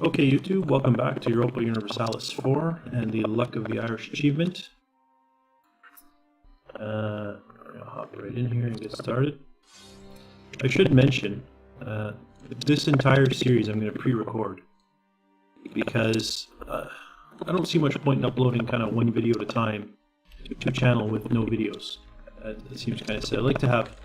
Okay, YouTube, welcome back to Europa Universalis IV and the Luck of the Irish Achievement. I'll hop right in here and get started. I should mention, this entire series I'm going to pre-record because I don't see much point in uploading kind of one video at a time to a channel with no videos. It seems kind of silly. I like to have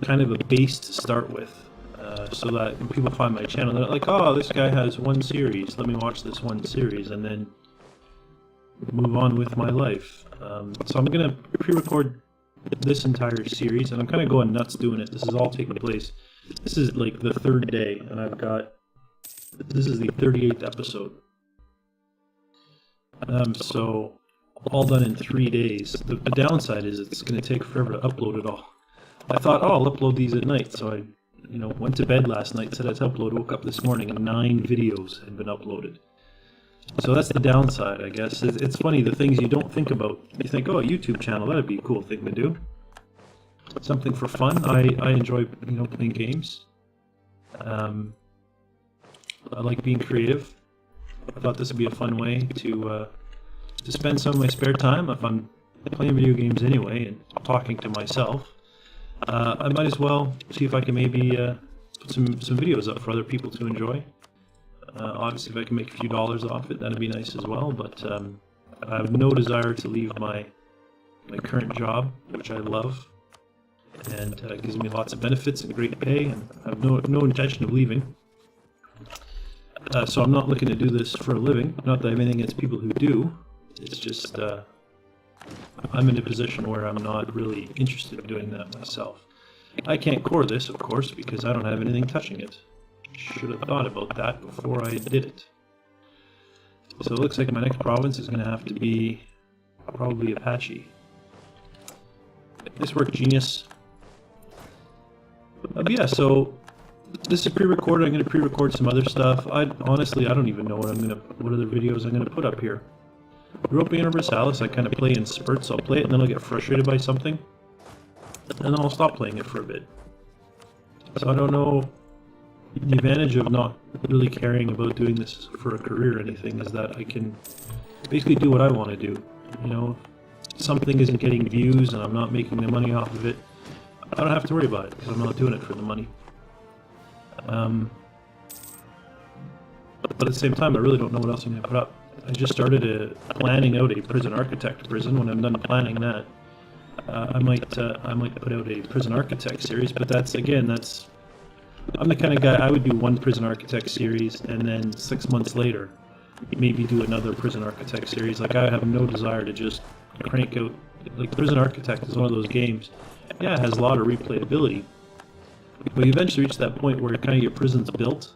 kind of a base to start with. So that when people find my channel, they're like, oh, this guy has one series, let me watch this one series, and then move on with my life. So I'm going to pre-record this entire series, and I'm kind of going nuts doing it. This is all taking place. This is like the third day, and this is the 38th episode. So, all done in 3 days. The downside is it's going to take forever to upload it all. I thought, oh, I'll upload these at night, so I went to bed last night, said I'd upload, woke up this morning, and 9 videos had been uploaded. So that's the downside, I guess. It's funny, the things you don't think about. You think, oh, a YouTube channel, that'd be a cool thing to do. Something for fun. I enjoy, playing games. I like being creative. I thought this would be a fun way to spend some of my spare time if I'm playing video games anyway and talking to myself. I might as well see if I can maybe put some videos up for other people to enjoy. Obviously, if I can make a few dollars off it, that'd be nice as well. But I have no desire to leave my current job, which I love, and gives me lots of benefits and great pay, and I have no intention of leaving. So I'm not looking to do this for a living. Not that I have anything against people who do. It's just I'm in a position where I'm not really interested in doing that myself. I can't core this, of course, because I don't have anything touching it. Should have thought about that before I did it. So it looks like my next province is going to have to be probably Apache. This worked genius. But yeah, so this is pre-recorded. I'm going to pre-record some other stuff. Honestly, I don't even know what other videos I'm going to put up here. Europa Universalis, I kind of play in spurts. I'll play it and then I'll get frustrated by something, and then I'll stop playing it for a bit. So I don't know. The advantage of not really caring about doing this for a career or anything is that I can basically do what I want to do. If something isn't getting views and I'm not making the money off of it, I don't have to worry about it because I'm not doing it for the money. But at the same time, I really don't know what else I'm going to put up. I just started planning out a prison architect prison. When I'm done planning that, I might put out a prison architect series. But I'm the kind of guy, I would do one prison architect series and then 6 months later maybe do another prison architect series. Like, I have no desire to just crank out. Like, prison architect is one of those games. Yeah, it has a lot of replayability, but you eventually reach that point where kind of your prison's built.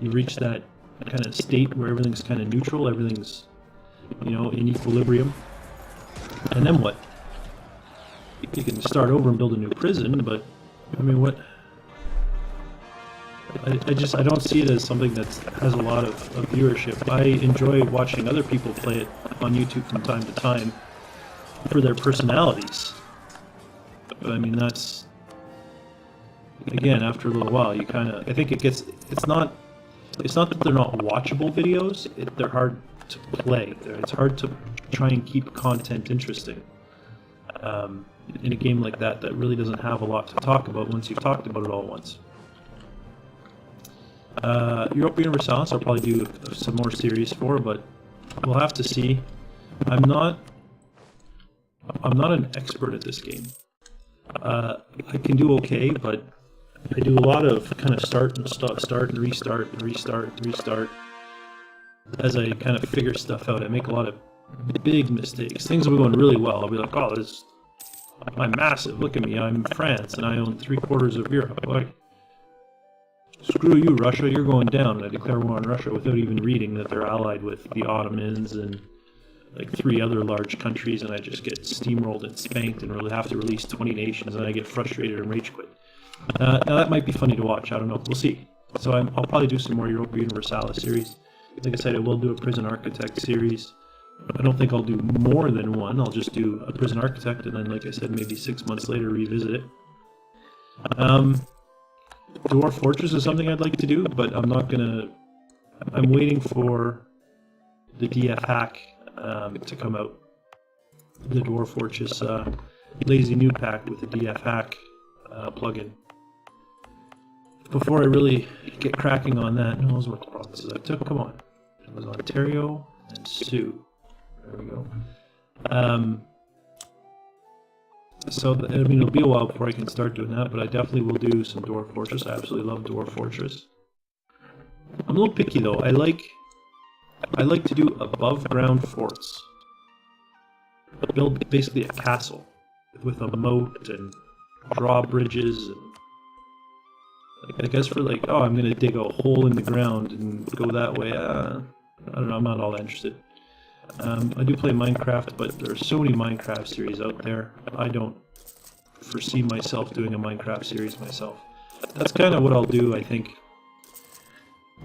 You reach that kind of state where everything's kind of neutral, everything's in equilibrium, and then what? You can start over and build a new prison, but I mean, what? I don't see it as something that has a lot of viewership. I enjoy watching other people play it on YouTube from time to time for their personalities, but I mean, that's, again, after a little while, I think it's not that they're not watchable videos, they're hard to play. It's hard to try and keep content interesting in a game like that really doesn't have a lot to talk about once you've talked about it all once. Europa Universalis I'll probably do some more series for, but we'll have to see. I'm not an expert at this game. I can do okay, but I do a lot of kind of start and restart as I kind of figure stuff out. I make a lot of big mistakes. Things will be going really well. I'll be like, oh, I'm massive. Look at me. I'm France, and I own 3/4 of Europe. Like, screw you, Russia. You're going down. And I declare war on Russia without even reading that they're allied with the Ottomans and like 3 other large countries, and I just get steamrolled and spanked and really have to release 20 nations, and I get frustrated and rage quit. Now that might be funny to watch, I don't know, we'll see. So I'll probably do some more Europa Universalis series. Like I said, I will do a prison architect series. I don't think I'll do more than one. I'll just do a prison architect, and then, like I said, maybe 6 months later revisit it. Dwarf Fortress is something I'd like to do, but I'm not gonna I'm waiting for the DF hack to come out. The Dwarf Fortress Lazy New Pack with the DF hack plugin. Before I really get cracking on that, who knows what the provinces I took? Come on. It was Ontario and Sioux. There we go. So, I mean, it'll be a while before I can start doing that, but I definitely will do some Dwarf Fortress. I absolutely love Dwarf Fortress. I'm a little picky though. I like to do above ground forts. Build basically a castle with a moat and drawbridges and I guess for like, oh, I'm gonna dig a hole in the ground and go that way. I don't know. I'm not all that interested. I do play Minecraft, but there are so many Minecraft series out there. I don't foresee myself doing a Minecraft series myself. That's kind of what I'll do, I think,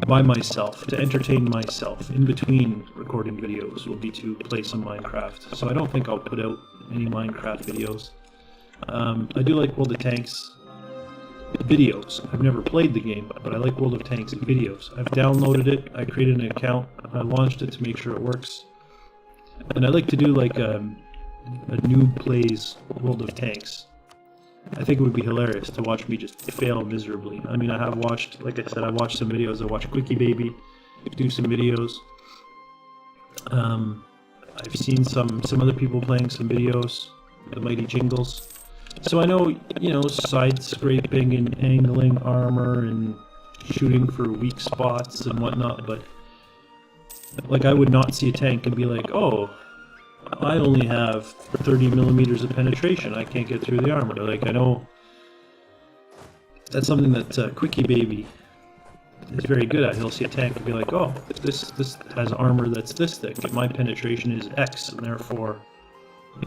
by myself, to entertain myself. In between recording videos will be to play some Minecraft. So I don't think I'll put out any Minecraft videos. I do like World of Tanks videos. I've never played the game, but I like World of Tanks videos. I've downloaded it, I created an account, I launched it to make sure it works. And I like to do like a noob plays World of Tanks. I think it would be hilarious to watch me just fail miserably. I mean, I have watched, like I said, I watched some videos. I watched Quickie Baby do some videos. I've seen some other people playing some videos, the Mighty Jingles. So I know, you know, side scraping and angling armor and shooting for weak spots and whatnot, but like I would not see a tank and be like, oh, I only have 30 millimeters of penetration, I can't get through the armor. Like, I know that's something that Quickie Baby is very good at. He'll see a tank and be like, oh, this has armor that's this thick, but my penetration is X, and therefore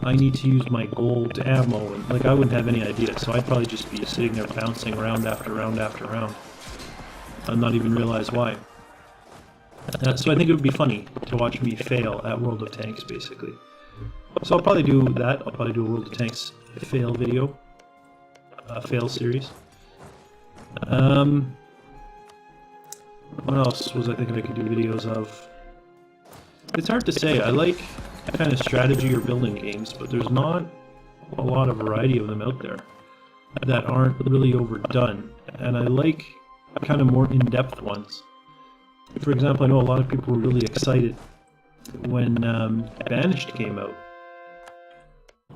I need to use my gold ammo. And like, I wouldn't have any idea, so I'd probably just be sitting there bouncing round after round after round and not even realize why. So I think it would be funny to watch me fail at World of Tanks, basically. So I'll probably do that. I'll probably do a World of Tanks fail video, fail series. What else was I thinking I could do videos of? It's hard to say. I like kind of strategy or building games, but there's not a lot of variety of them out there that aren't really overdone. And I like kind of more in-depth ones. For example, I know a lot of people were really excited when Banished came out.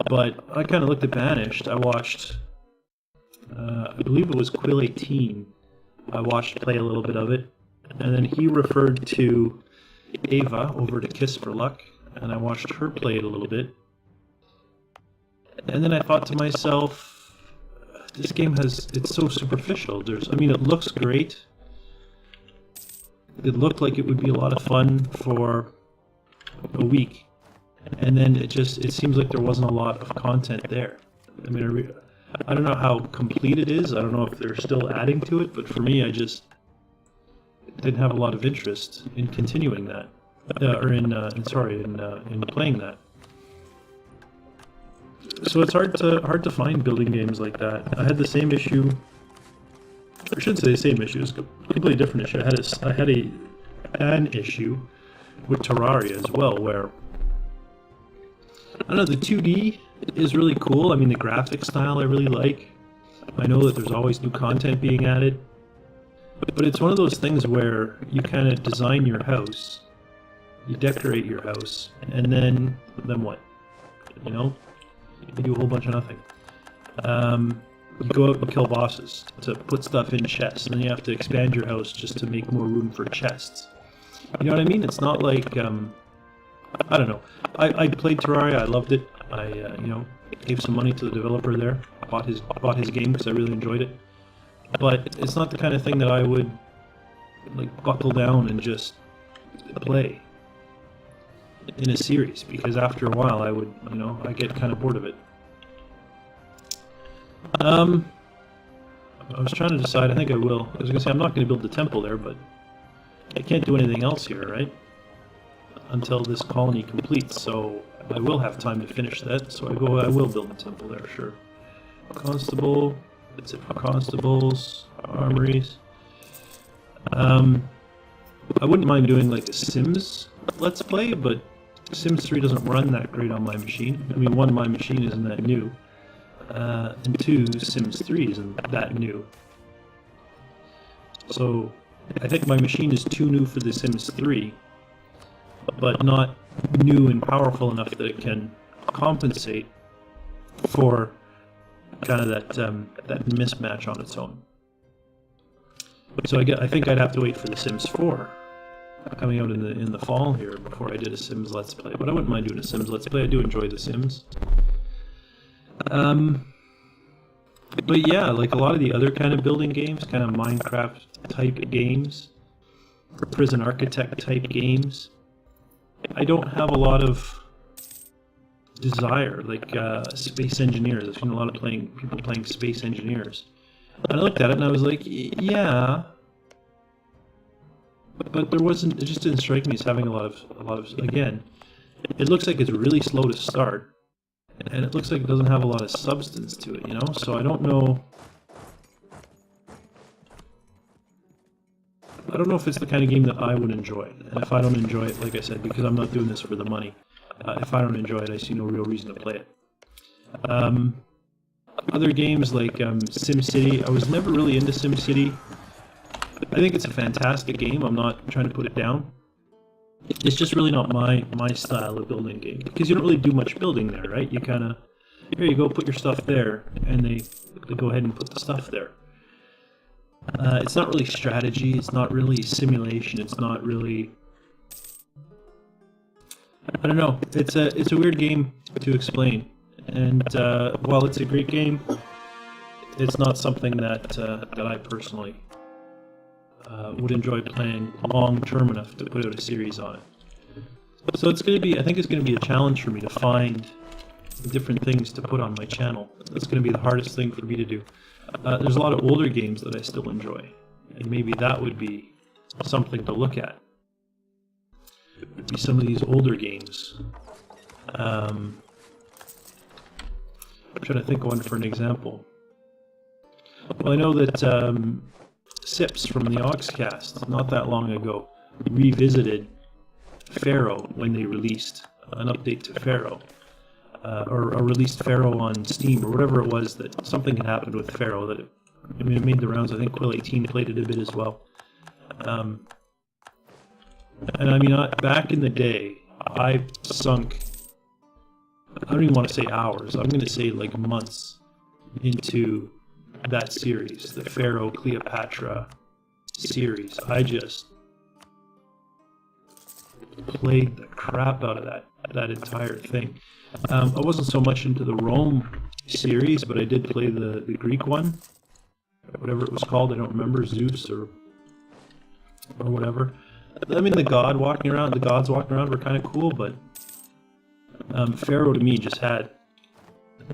But I kind of looked at Banished. I watched, I believe it was Quill 18. I watched play a little bit of it. And then he referred to Ava over to Kiss for Luck. And I watched her play it a little bit. And then I thought to myself, this game it's so superficial. I mean, it looks great. It looked like it would be a lot of fun for a week, and then it seems like there wasn't a lot of content there. I mean, I don't know how complete it is. I don't know if they're still adding to it, but for me, I just didn't have a lot of interest in continuing that, or in playing that. So it's hard to find building games like that. I had the same issue. I shouldn't say the same issue. It's a completely different issue. I had an issue with Terraria as well, where I don't know, the 2D is really cool. I mean, the graphic style I really like. I know that there's always new content being added, but it's one of those things where you kind of design your house, you decorate your house, and then what? You know, you do a whole bunch of nothing. You go out and kill bosses to put stuff in chests, and then you have to expand your house just to make more room for chests. You know what I mean? It's not like, I don't know. I played Terraria, I loved it. I gave some money to the developer there. I bought his game because I really enjoyed it. But it's not the kind of thing that I would like buckle down and just play in a series, because after a while I get kind of bored of it. I was trying to decide. I think I will. I was going to say I'm not going to build the temple there, but I can't do anything else here, right? Until this colony completes, so I will have time to finish that. So I will build the temple there, sure. Constable. That's it for constables. Armories. I wouldn't mind doing like a Sims Let's Play, but Sims 3 doesn't run that great on my machine. I mean, one, my machine isn't that new, and two, Sims 3 isn't that new. So I think my machine is too new for the Sims 3, but not new and powerful enough that it can compensate for kind of that mismatch on its own. So I think I'd have to wait for the Sims 4 coming out in the fall here before I did a Sims Let's Play. But I wouldn't mind doing a Sims Let's Play. I do enjoy the Sims. But yeah, like a lot of the other kind of building games, kind of Minecraft type games, or Prison Architect type games, I don't have a lot of desire, like Space Engineers. I've seen a lot of people playing Space Engineers. And I looked at it and I was like, yeah, but there wasn't. It just didn't strike me as having a lot of. Again, it looks like it's really slow to start, and it looks like it doesn't have a lot of substance to it, you know. So I don't know. I don't know if it's the kind of game that I would enjoy, and if I don't enjoy it, like I said, because I'm not doing this for the money. If I don't enjoy it, I see no real reason to play it. Other games like SimCity, I was never really into SimCity. I think it's a fantastic game. I'm not trying to put it down. It's just really not my style of building game, because you don't really do much building there, right? You kind of, here you go, put your stuff there, and they go ahead and put the stuff there. It's not really strategy. It's not really simulation. It's not really. I don't know. It's a weird game to explain, and while it's a great game, it's not something that I personally would enjoy playing long term enough to put out a series on it. So it's going to be. I think it's going to be a challenge for me to find different things to put on my channel. That's going to be the hardest thing for me to do. There's a lot of older games that I still enjoy, and maybe that would be something to look at. Would be some of these older games. I'm trying to think of one for an example. Well, I know that Sips from the Oxcast, not that long ago, revisited Pharaoh when they released an update to Pharaoh. Or released Pharaoh on Steam, or whatever it was, that something had happened with Pharaoh that it made the rounds. I think Quill 18 played it a bit as well. And I mean, back in the day, I sunk, I don't even want to say hours, I'm going to say like months into that series, the Pharaoh Cleopatra series. I just played the crap out of that entire thing. I wasn't so much into the Rome series, but I did play the Greek one, whatever it was called. I don't remember, Zeus or whatever. I mean, the gods walking around were kind of cool, but Pharaoh to me just had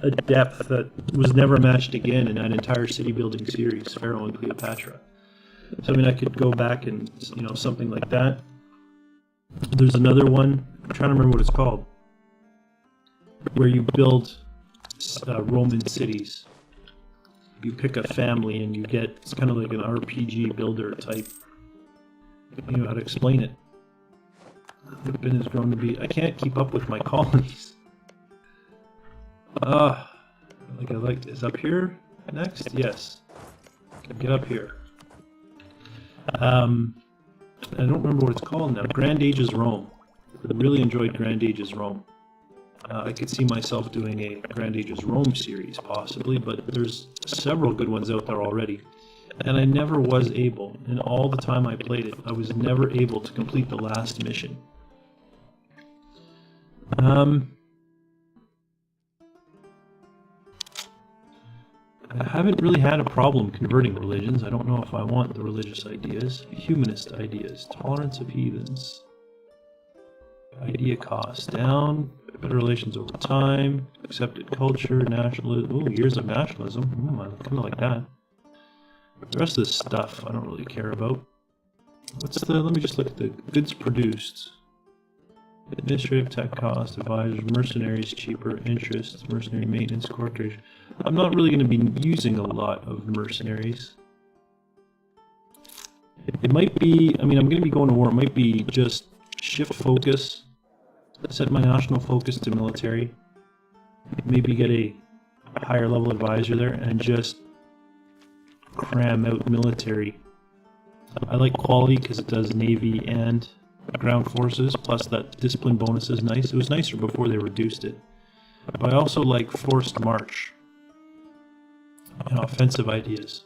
a depth that was never matched again in that entire city building series, Pharaoh and Cleopatra. So I mean, I could go back and, you know, something like that. There's another one, I'm trying to remember what it's called, where you build Roman cities. You pick a family and you get, it's kind of like an RPG builder type. You know how to explain it. The bin has grown to be, I can't keep up with my colonies. Is up here next? Yes. Get up here. I don't remember what it's called now. Grand Ages Rome. I really enjoyed Grand Ages Rome. I could see myself doing a Grand Ages Rome series, possibly, but there's several good ones out there already. And I never was able, in all the time I played it, I was never able to complete the last mission. I haven't really had a problem converting religions. I don't know if I want the religious ideas. Humanist ideas. Tolerance of heathens. Idea cost down. Better relations over time. Accepted culture. Nationalism. Ooh, years of nationalism. I kind of like that. The rest of this stuff I don't really care about. Let me just look at the goods produced. Administrative tech cost, advisors, mercenaries cheaper, interest, mercenary maintenance, corporation. I'm not really going to be using a lot of mercenaries. It might be, I mean, I'm going to be going to war. It might be just shift focus, set my national focus to military, maybe get a higher level advisor there, and just cram out military. I like quality because it does Navy and ground forces, plus that discipline bonus is nice. It was nicer before they reduced it. But I also like forced march, offensive ideas.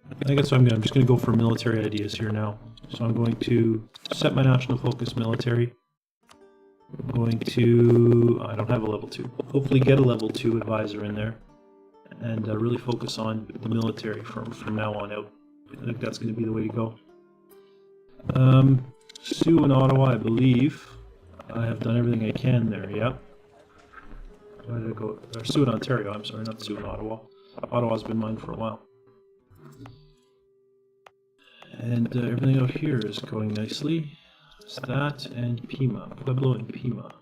I think that's what I'm just going to go for military ideas here now. So I'm going to set my national focus military. I'm going to, I don't have a level 2, hopefully get a level 2 advisor in there, and really focus on the military from now on out. I think that's going to be the way to go. Sue in Ottawa, I believe. I have done everything I can there, yeah. Where did I go? Or Sue in Ontario, I'm sorry, not Sue in Ottawa. Ottawa's been mine for a while. And everything out here is going nicely. It's that and Pima, Pueblo and Pima.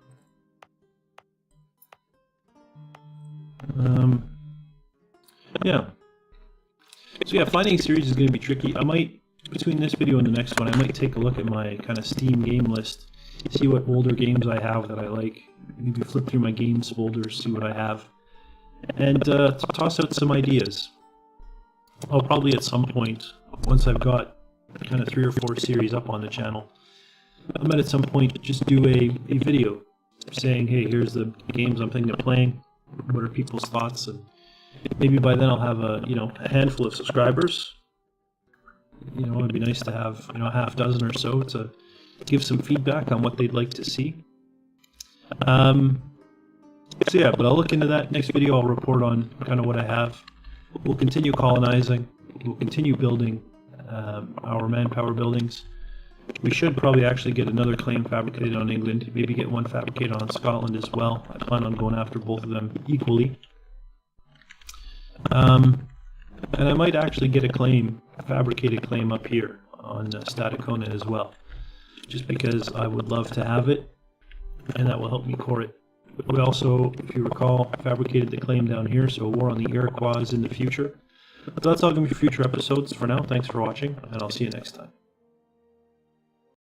Yeah. So yeah, finding a series is going to be tricky. I might, between this video and the next one, I might take a look at my kind of Steam game list, see what older games I have that I like, maybe flip through my games folders, see what I have, and toss out some ideas. I'll probably at some point, once I've got kind of 3 or 4 series up on the channel, I might at some point just do a video saying, hey, here's the games I'm thinking of playing, what are people's thoughts, and maybe by then I'll have a handful of subscribers. It'd be nice to have a half dozen or so to give some feedback on what they'd like to see. So yeah, but I'll look into that next video. I'll report on kind of what I have. We'll continue colonizing. We'll continue building our manpower buildings. We should probably actually get another claim fabricated on England, maybe get one fabricated on Scotland as well. I plan on going after both of them equally. And I might actually get a fabricated claim up here on Staticona as well, just because I would love to have it, and that will help me core it. We also, if you recall, fabricated the claim down here, so a war on the Iroquois in the future. But that's all going to be for future episodes. For now, thanks for watching, and I'll see you next time.